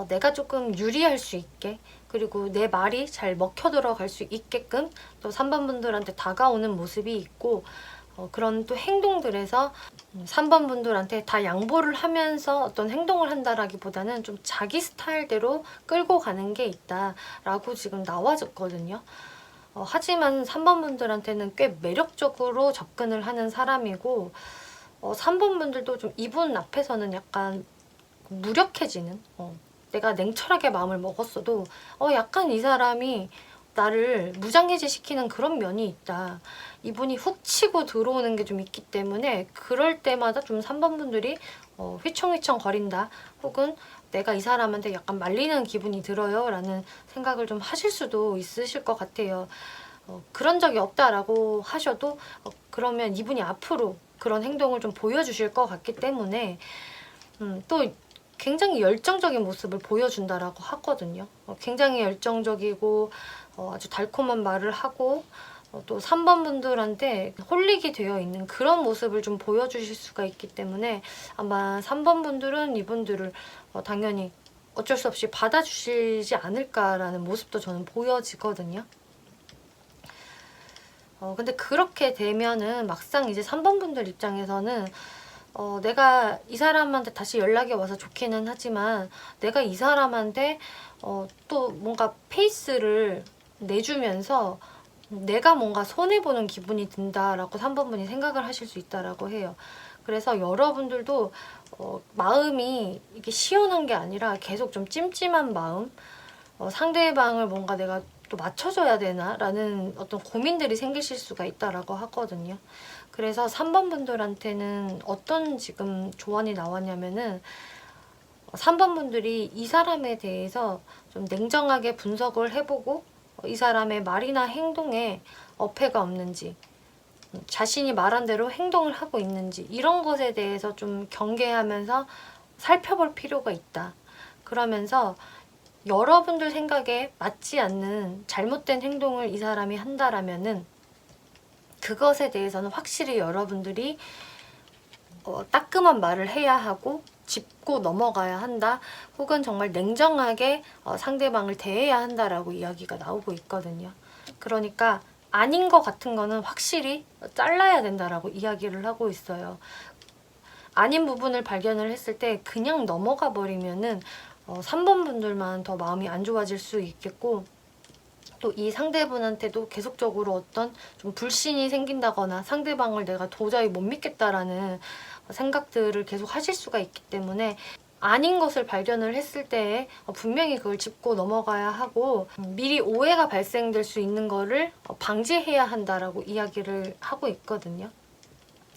내가 조금 유리할 수 있게, 그리고 내 말이 잘 먹혀 들어갈 수 있게끔 또 3번 분들한테 다가오는 모습이 있고, 그런 또 행동들에서 3번 분들한테 다 양보를 하면서 어떤 행동을 한다라기보다는 좀 자기 스타일대로 끌고 가는 게 있다라고 지금 나와졌거든요. 하지만 3번 분들한테는 꽤 매력적으로 접근을 하는 사람이고, 3번 분들도 좀 이분 앞에서는 약간 무력해지는, 내가 냉철하게 마음을 먹었어도 약간 이 사람이 나를 무장해제시키는 그런 면이 있다. 이분이 훅 치고 들어오는 게 좀 있기 때문에 그럴 때마다 좀 3번 분들이 휘청휘청 거린다. 혹은 내가 이 사람한테 약간 말리는 기분이 들어요. 라는 생각을 좀 하실 수도 있으실 것 같아요. 그런 적이 없다라고 하셔도 그러면 이분이 앞으로 그런 행동을 좀 보여주실 것 같기 때문에 또 굉장히 열정적인 모습을 보여준다라고 하거든요. 굉장히 열정적이고 아주 달콤한 말을 하고 또 3번 분들한테 홀릭이 되어 있는 그런 모습을 좀 보여주실 수가 있기 때문에 아마 3번 분들은 이분들을 당연히 어쩔 수 없이 받아주시지 않을까라는 모습도 저는 보여지거든요. 근데 그렇게 되면은 막상 이제 3번 분들 입장에서는 내가 이 사람한테 다시 연락이 와서 좋기는 하지만 내가 이 사람한테 또 뭔가 페이스를 내주면서 내가 뭔가 손해보는 기분이 든다라고 3번 분이 생각을 하실 수 있다라고 해요. 그래서 여러분들도 마음이 이게 시원한 게 아니라 계속 좀 찜찜한 마음, 상대방을 뭔가 내가 또 맞춰줘야 되나? 라는 어떤 고민들이 생기실 수가 있다라고 하거든요. 그래서 3번 분들한테는 어떤 지금 조언이 나왔냐면은 3번 분들이 이 사람에 대해서 좀 냉정하게 분석을 해보고 이 사람의 말이나 행동에 어폐가 없는지, 자신이 말한 대로 행동을 하고 있는지 이런 것에 대해서 좀 경계하면서 살펴볼 필요가 있다. 그러면서 여러분들 생각에 맞지 않는 잘못된 행동을 이 사람이 한다라면은 그것에 대해서는 확실히 여러분들이 따끔한 말을 해야 하고 짚고 넘어가야 한다. 혹은 정말 냉정하게 상대방을 대해야 한다라고 이야기가 나오고 있거든요. 그러니까 아닌 것 같은 거는 확실히 잘라야 된다라고 이야기를 하고 있어요. 아닌 부분을 발견을 했을 때 그냥 넘어가 버리면은 3번 분들만 더 마음이 안 좋아질 수 있겠고, 또 이 상대분한테도 계속적으로 어떤 좀 불신이 생긴다거나 상대방을 내가 도저히 못 믿겠다라는 생각들을 계속 하실 수가 있기 때문에 아닌 것을 발견을 했을 때 분명히 그걸 짚고 넘어가야 하고, 미리 오해가 발생될 수 있는 거를 방지해야 한다라고 이야기를 하고 있거든요.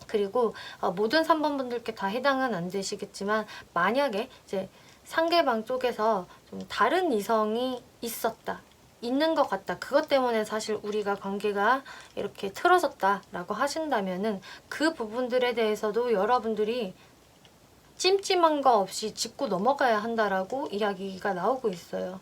그리고 모든 3번 분들께 다 해당은 안 되시겠지만, 만약에 이제 상대방 쪽에서 좀 다른 이성이 있는 것 같다. 그것 때문에 사실 우리가 관계가 이렇게 틀어졌다라고 하신다면은 그 부분들에 대해서도 여러분들이 찜찜한 거 없이 짚고 넘어가야 한다라고 이야기가 나오고 있어요.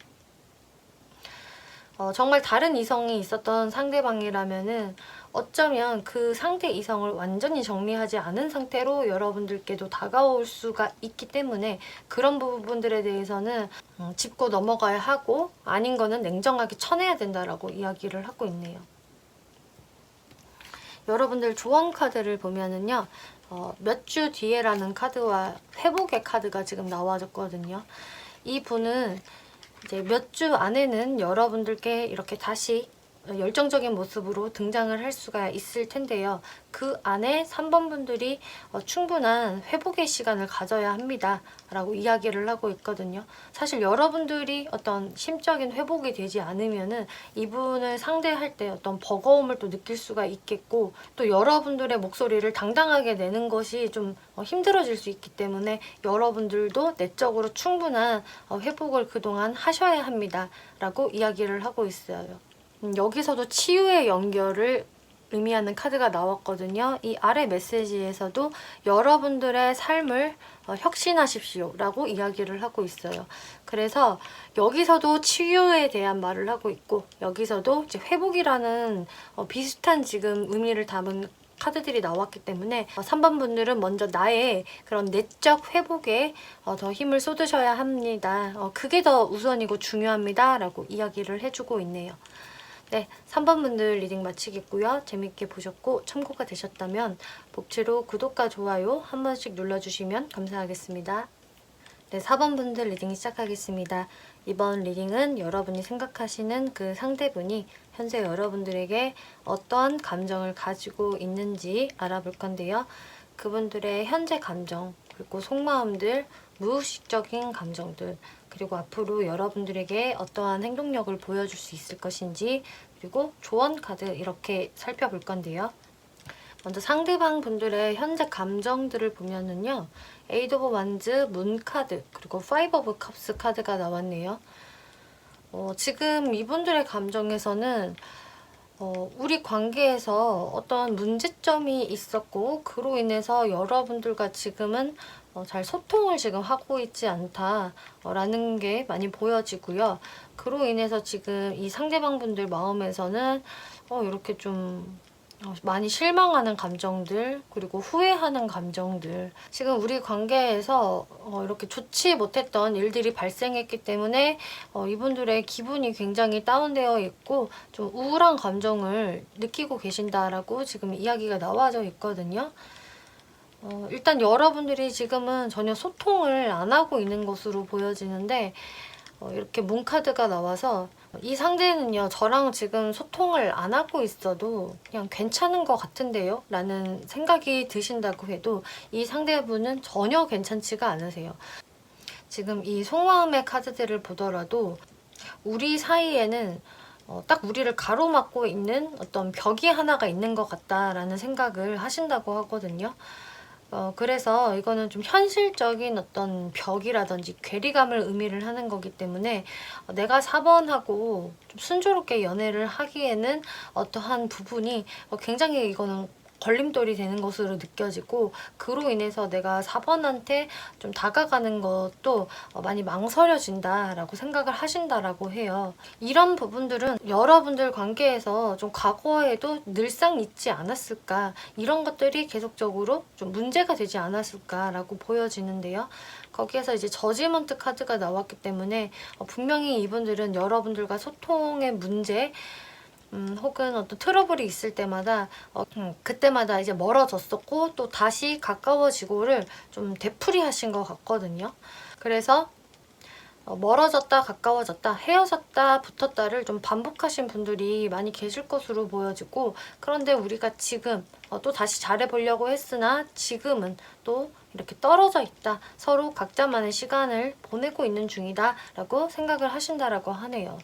정말 다른 이성이 있었던 상대방이라면은 어쩌면 그 상대 이성을 완전히 정리하지 않은 상태로 여러분들께도 다가올 수가 있기 때문에 그런 부분들에 대해서는 짚고 넘어가야 하고, 아닌 거는 냉정하게 쳐내야 된다라고 이야기를 하고 있네요. 여러분들 조언 카드를 보면은요, 몇 주 뒤에라는 카드와 회복의 카드가 지금 나와졌거든요. 이 분은 이제 몇 주 안에는 여러분들께 이렇게 다시 열정적인 모습으로 등장을 할 수가 있을 텐데요. 그 안에 3번 분들이 충분한 회복의 시간을 가져야 합니다. 라고 이야기를 하고 있거든요. 사실 여러분들이 어떤 심적인 회복이 되지 않으면은 이분을 상대할 때 어떤 버거움을 또 느낄 수가 있겠고, 또 여러분들의 목소리를 당당하게 내는 것이 좀 힘들어질 수 있기 때문에 여러분들도 내적으로 충분한 회복을 그동안 하셔야 합니다. 라고 이야기를 하고 있어요. 여기서도 치유의 연결을 의미하는 카드가 나왔거든요. 이 아래 메시지에서도 여러분들의 삶을 혁신하십시오 라고 이야기를 하고 있어요. 그래서 여기서도 치유에 대한 말을 하고 있고, 여기서도 이제 회복이라는 비슷한 지금 의미를 담은 카드들이 나왔기 때문에 3번 분들은 먼저 나의 그런 내적 회복에 더 힘을 쏟으셔야 합니다. 그게 더 우선이고 중요합니다 라고 이야기를 해주고 있네요. 네, 3번 분들 리딩 마치겠고요. 재밌게 보셨고 참고가 되셨다면 복채로 구독과 좋아요 한 번씩 눌러주시면 감사하겠습니다. 네, 4번 분들 리딩 시작하겠습니다. 이번 리딩은 여러분이 생각하시는 그 상대분이 현재 여러분들에게 어떤 감정을 가지고 있는지 알아볼 건데요. 그분들의 현재 감정, 그리고 속마음들, 무의식적인 감정들, 그리고 앞으로 여러분들에게 어떠한 행동력을 보여줄 수 있을 것인지, 그리고 조언 카드 이렇게 살펴볼 건데요. 먼저 상대방 분들의 현재 감정들을 보면은요, 에이드 오브 완즈, 문 카드, 그리고 파이브 오브 컵스 카드가 나왔네요. 지금 이분들의 감정에서는 우리 관계에서 어떤 문제점이 있었고, 그로 인해서 여러분들과 지금은 잘 소통을 지금 하고 있지 않다라는 게 많이 보여지고요. 그로 인해서 지금 이 상대방 분들 마음에서는 이렇게 좀 많이 실망하는 감정들, 그리고 후회하는 감정들, 지금 우리 관계에서 이렇게 좋지 못했던 일들이 발생했기 때문에 이분들의 기분이 굉장히 다운되어 있고 좀 우울한 감정을 느끼고 계신다라고 지금 이야기가 나와져 있거든요. 일단 여러분들이 지금은 전혀 소통을 안 하고 있는 것으로 보여지는데, 이렇게 문 카드가 나와서 이 상대는요, 저랑 지금 소통을 안 하고 있어도 그냥 괜찮은 것 같은데요? 라는 생각이 드신다고 해도 이 상대분은 전혀 괜찮지가 않으세요. 지금 이 속마음의 카드들을 보더라도 우리 사이에는 딱 우리를 가로막고 있는 어떤 벽이 하나가 있는 것 같다라는 생각을 하신다고 하거든요. 그래서 이거는 좀 현실적인 어떤 벽이라든지 괴리감을 의미를 하는 거기 때문에 내가 4번하고 좀 순조롭게 연애를 하기에는 어떠한 부분이 굉장히 이거는 걸림돌이 되는 것으로 느껴지고, 그로 인해서 내가 4번한테 좀 다가가는 것도 많이 망설여진다라고 생각을 하신다라고 해요. 이런 부분들은 여러분들 관계에서 좀 과거에도 늘상 있지 않았을까, 이런 것들이 계속적으로 좀 문제가 되지 않았을까라고 보여지는데요. 거기에서 이제 저지먼트 카드가 나왔기 때문에 분명히 이분들은 여러분들과 소통의 문제, 혹은 어떤 트러블이 있을 때마다 그때마다 이제 멀어졌었고 또 다시 가까워지고를 좀 되풀이하신 것 같거든요. 그래서 멀어졌다 가까워졌다 헤어졌다 붙었다를 좀 반복하신 분들이 많이 계실 것으로 보여지고, 그런데 우리가 지금 또 다시 잘해보려고 했으나 지금은 또 이렇게 떨어져 있다, 서로 각자만의 시간을 보내고 있는 중이다 라고 생각을 하신다라고 하네요.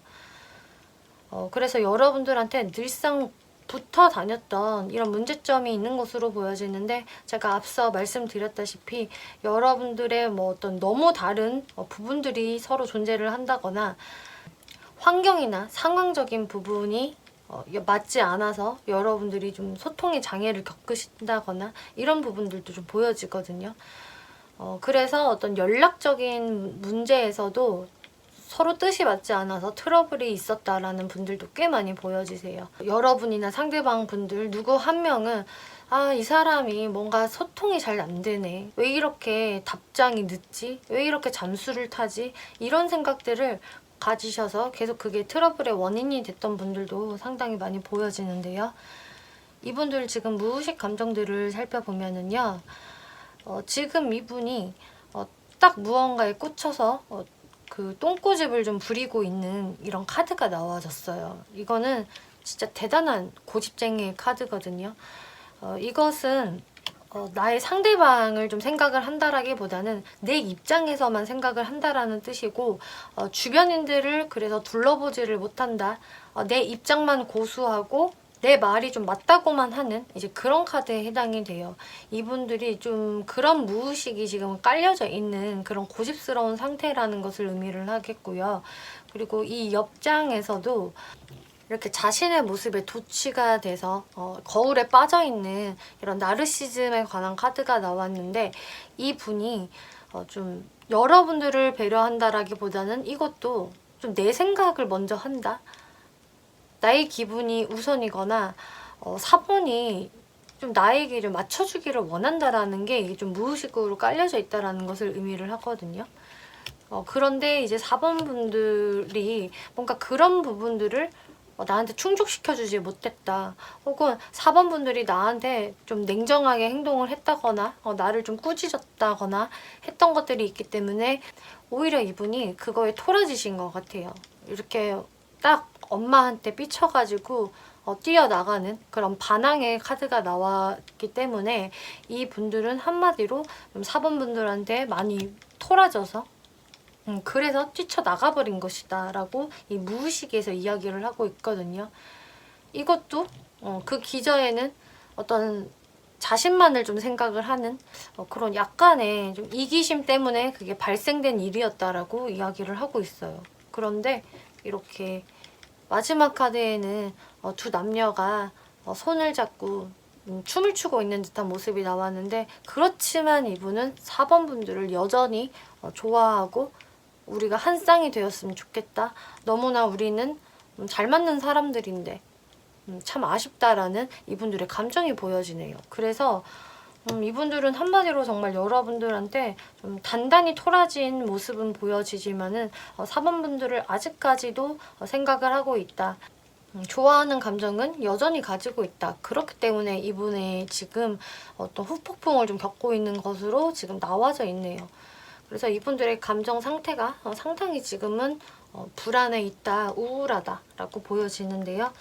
그래서 여러분들한테 늘상 붙어 다녔던 이런 문제점이 있는 것으로 보여지는데, 제가 앞서 말씀드렸다시피 여러분들의 뭐 어떤 너무 다른 부분들이 서로 존재를 한다거나 환경이나 상황적인 부분이 맞지 않아서 여러분들이 좀 소통의 장애를 겪으신다거나 이런 부분들도 좀 보여지거든요. 그래서 어떤 연락적인 문제에서도 서로 뜻이 맞지 않아서 트러블이 있었다라는 분들도 꽤 많이 보여지세요. 여러분이나 상대방 분들 누구 한 명은 이 사람이 뭔가 소통이 잘 안 되네, 왜 이렇게 답장이 늦지, 왜 이렇게 잠수를 타지, 이런 생각들을 가지셔서 계속 그게 트러블의 원인이 됐던 분들도 상당히 많이 보여지는데요. 이분들 지금 무의식 감정들을 살펴보면은요, 지금 이분이 딱 무언가에 꽂혀서 그 똥꼬집을 좀 부리고 있는 이런 카드가 나와졌어요. 이거는 진짜 대단한 고집쟁이의 카드거든요. 이것은 나의 상대방을 좀 생각을 한다라기보다는 내 입장에서만 생각을 한다라는 뜻이고, 주변인들을 그래서 둘러보지를 못한다, 내 입장만 고수하고 내 말이 좀 맞다고만 하는 이제 그런 카드에 해당이 돼요. 이분들이 좀 그런 무의식이 지금 깔려져 있는 그런 고집스러운 상태라는 것을 의미를 하겠고요. 그리고 이 옆장에서도 이렇게 자신의 모습에 도취가 돼서 거울에 빠져있는 이런 나르시즘에 관한 카드가 나왔는데, 이 분이 좀 여러분들을 배려한다라기보다는 이것도 좀 내 생각을 먼저 한다, 나의 기분이 우선이거나 4번이 좀 나에게 좀 맞춰주기를 원한다라는 게 이게 좀 무의식으로 깔려져 있다라는 것을 의미를 하거든요. 그런데 이제 4번 분들이 뭔가 그런 부분들을 나한테 충족시켜주지 못했다, 혹은 4번 분들이 나한테 좀 냉정하게 행동을 했다거나 나를 좀 꾸짖었다거나 했던 것들이 있기 때문에 오히려 이분이 그거에 토라지신 것 같아요. 이렇게 딱 엄마한테 삐쳐가지고 뛰어나가는 그런 반항의 카드가 나왔기 때문에 이 분들은 한마디로 좀 4번 분들한테 많이 토라져서 그래서 뛰쳐나가버린 것이다 라고 이 무의식에서 이야기를 하고 있거든요. 이것도 그 기저에는 어떤 자신만을 좀 생각을 하는 그런 약간의 좀 이기심 때문에 그게 발생된 일이었다라고 이야기를 하고 있어요. 그런데 이렇게 마지막 카드에는 두 남녀가 손을 잡고 춤을 추고 있는 듯한 모습이 나왔는데, 그렇지만 이분은 4번 분들을 여전히 좋아하고 우리가 한 쌍이 되었으면 좋겠다, 너무나 우리는 잘 맞는 사람들인데 참 아쉽다라는 이분들의 감정이 보여지네요. 그래서 이분들은 한마디로 정말 여러분들한테 좀 단단히 토라진 모습은 보여지지만은 4번 분들을 아직까지도 생각을 하고 있다, 좋아하는 감정은 여전히 가지고 있다, 그렇기 때문에 이분의 지금 어떤 후폭풍을 좀 겪고 있는 것으로 지금 나와져 있네요. 그래서 이분들의 감정 상태가 상당히 지금은 불안해 있다, 우울하다 라고 보여지는데요.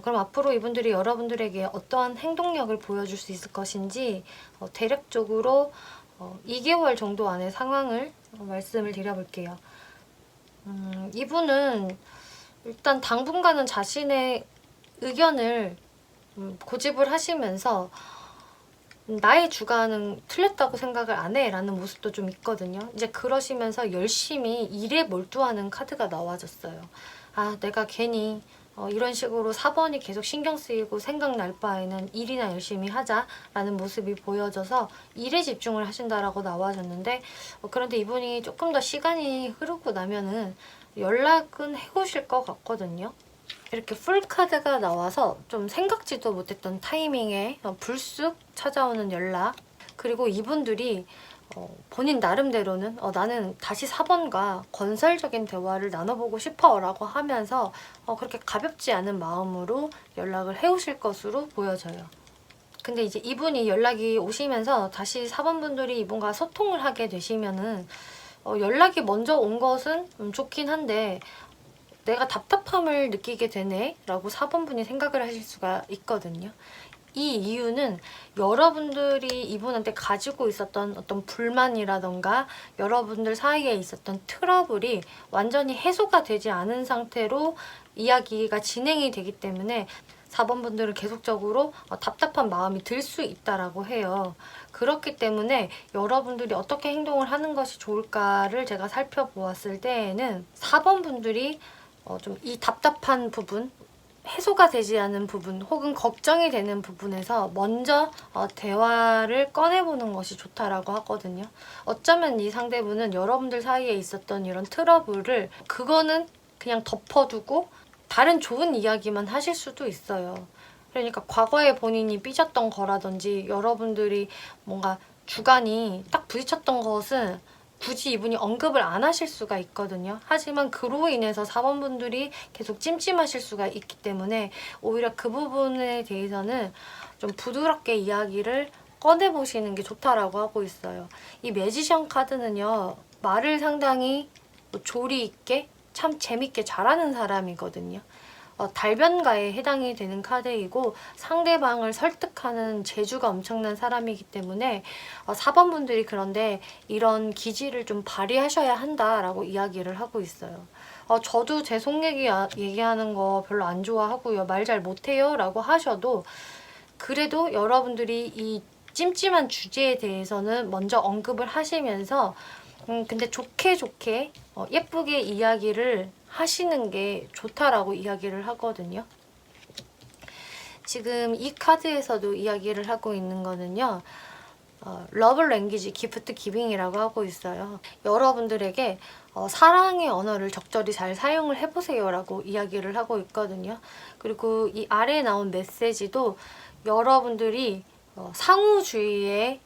그럼 앞으로 이분들이 여러분들에게 어떠한 행동력을 보여줄 수 있을 것인지 대략적으로 2개월 정도 안의 상황을 말씀을 드려볼게요. 이분은 일단 당분간은 자신의 의견을 고집을 하시면서 나의 주관은 틀렸다고 생각을 안 해 라는 모습도 좀 있거든요. 이제 그러시면서 열심히 일에 몰두하는 카드가 나와졌어요. 아, 내가 괜히 이런 식으로 4번이 계속 신경 쓰이고 생각날 바에는 일이나 열심히 하자라는 모습이 보여져서 일에 집중을 하신다라고 나와졌는데, 그런데 이분이 조금 더 시간이 흐르고 나면은 연락은 해오실 것 같거든요. 이렇게 풀카드가 나와서 좀 생각지도 못했던 타이밍에 불쑥 찾아오는 연락, 그리고 이분들이 본인 나름대로는 나는 다시 4번과 건설적인 대화를 나눠보고 싶어 라고 하면서 그렇게 가볍지 않은 마음으로 연락을 해오실 것으로 보여져요. 근데 이제 이분이 연락이 오시면서 다시 4번 분들이 이분과 소통을 하게 되시면은 연락이 먼저 온 것은 좋긴 한데 내가 답답함을 느끼게 되네 라고 4번 분이 생각을 하실 수가 있거든요. 이 이유는 여러분들이 이분한테 가지고 있었던 어떤 불만이라던가 여러분들 사이에 있었던 트러블이 완전히 해소가 되지 않은 상태로 이야기가 진행이 되기 때문에 4번 분들은 계속적으로 답답한 마음이 들 수 있다라고 해요. 그렇기 때문에 여러분들이 어떻게 행동을 하는 것이 좋을까를 제가 살펴보았을 때에는 4번 분들이 좀 이 답답한 부분, 해소가 되지 않은 부분 혹은 걱정이 되는 부분에서 먼저 대화를 꺼내보는 것이 좋다라고 하거든요. 어쩌면 이 상대분은 여러분들 사이에 있었던 이런 트러블을 그거는 그냥 덮어두고 다른 좋은 이야기만 하실 수도 있어요. 그러니까 과거에 본인이 삐졌던 거라든지 여러분들이 뭔가 주관이 딱 부딪혔던 것은 굳이 이분이 언급을 안 하실 수가 있거든요. 하지만 그로 인해서 4번 분들이 계속 찜찜하실 수가 있기 때문에 오히려 그 부분에 대해서는 좀 부드럽게 이야기를 꺼내보시는 게 좋다라고 하고 있어요. 이 매지션 카드는요, 말을 상당히 조리 있게 참 재밌게 잘하는 사람이거든요. 달변가에 해당이 되는 카드이고 상대방을 설득하는 재주가 엄청난 사람이기 때문에 4번 분들이 그런데 이런 기질을 좀 발휘하셔야 한다라고 이야기를 하고 있어요. 저도 제 속 얘기하는 거 별로 안 좋아하고요. 말 잘 못해요 라고 하셔도 그래도 여러분들이 이 찜찜한 주제에 대해서는 먼저 언급을 하시면서 근데 좋게 예쁘게 이야기를 하시는 게 좋다라고 이야기를 하거든요. 지금 이 카드에서도 이야기를 하고 있는 거는요. 러브 랭귀지 기프트 기빙이라고 하고 있어요. 여러분들에게 사랑의 언어를 적절히 잘 사용을 해보세요 라고 이야기를 하고 있거든요. 그리고 이 아래에 나온 메시지도 여러분들이 상호주의에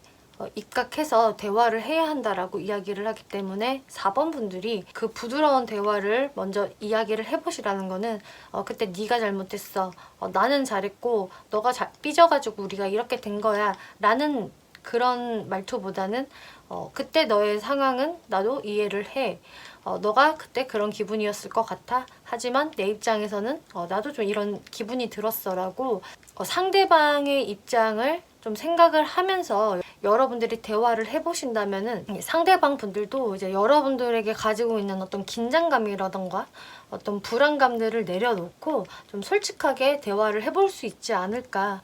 입각해서 대화를 해야 한다라고 이야기를 하기 때문에 4번 분들이 그 부드러운 대화를 먼저 이야기를 해보시라는 거는 그때 네가 잘못했어, 나는 잘했고 너가 삐져가지고 우리가 이렇게 된 거야 라는 그런 말투보다는 그때 너의 상황은 나도 이해를 해. 너가 그때 그런 기분이었을 것 같아. 하지만 내 입장에서는 나도 좀 이런 기분이 들었어 라고 상대방의 입장을 좀 생각을 하면서 여러분들이 대화를 해보신다면은 상대방 분들도 이제 여러분들에게 가지고 있는 어떤 긴장감이라던가 어떤 불안감들을 내려놓고 좀 솔직하게 대화를 해볼 수 있지 않을까,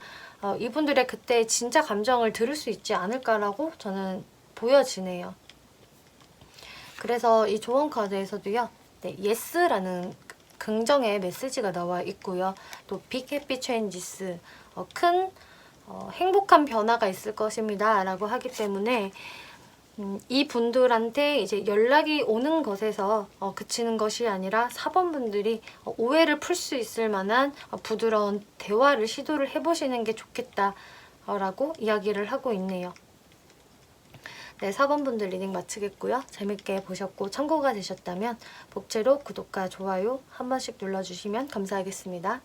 이분들의 그때 진짜 감정을 들을 수 있지 않을까라고 저는 보여지네요. 그래서 이 조언 카드에서도요, 네, yes라는 긍정의 메시지가 나와 있고요. 또 big happy changes, 큰 행복한 변화가 있을 것입니다 라고 하기 때문에 이 분들한테 이제 연락이 오는 것에서 그치는 것이 아니라 4번 분들이 오해를 풀 수 있을 만한 부드러운 대화를 시도를 해보시는 게 좋겠다 라고 이야기를 하고 있네요. 네, 4번 분들 리딩 마치겠고요. 재밌게 보셨고 참고가 되셨다면 복제로 구독과 좋아요 한 번씩 눌러주시면 감사하겠습니다.